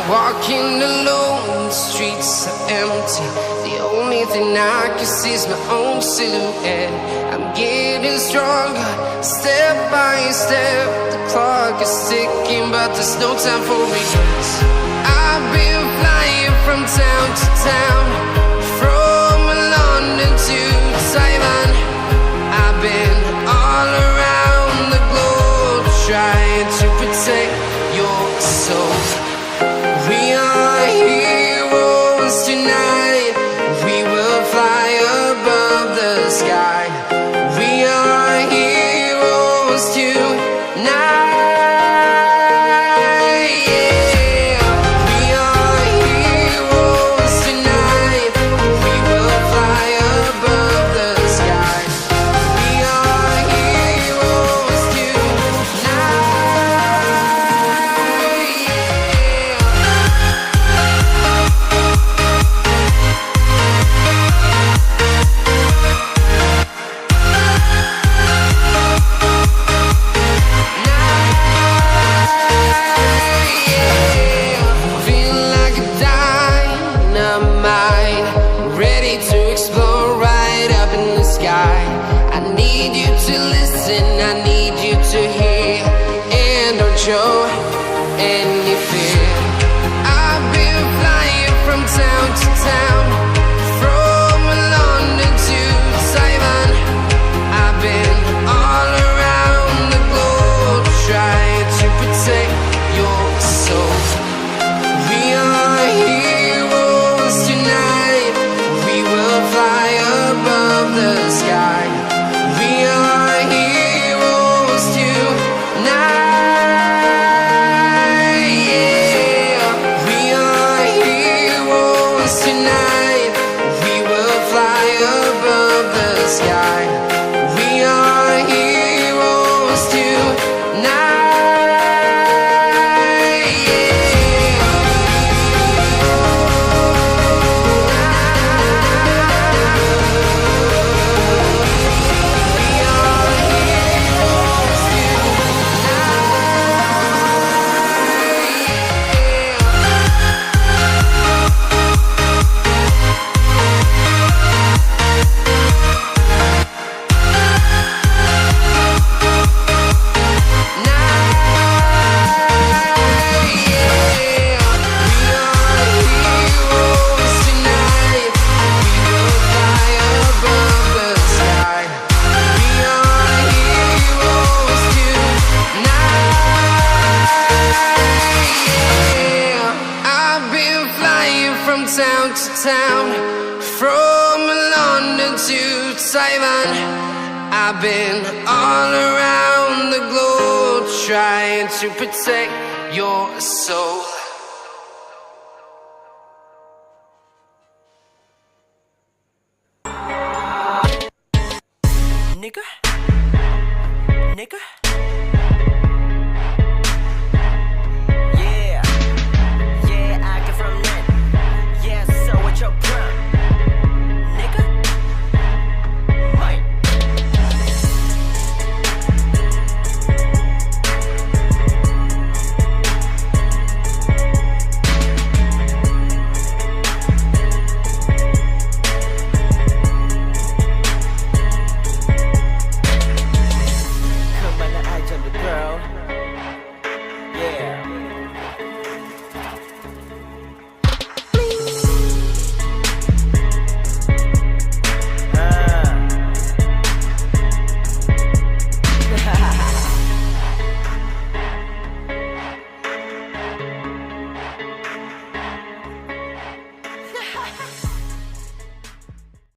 Walking alone, the streets are empty. The only thing I can see is my own silhouette. I'm getting stronger, step by step. The clock is ticking, but there's no time for regrets. I've been flying from town to town, from London to Taiwan. I've been all around the globe, trying to protect your soul. We are heroes tonight. We will fly above the sky. We are heroes tonight. Yeah. We are heroes tonight. We will fly above the sky. We are heroes tonight. Show any fear. I've been flying from town to town, from London to Taiwan. I've been all around the globe, trying to protect your soul. We are heroes tonight. We will fly above the sky. We are heroes tonight. Tonight, we will fly above the sky. We are heroes tonight. Town to town, from London to Taiwan. I've been all around the globe, trying to protect your soul. Nigga.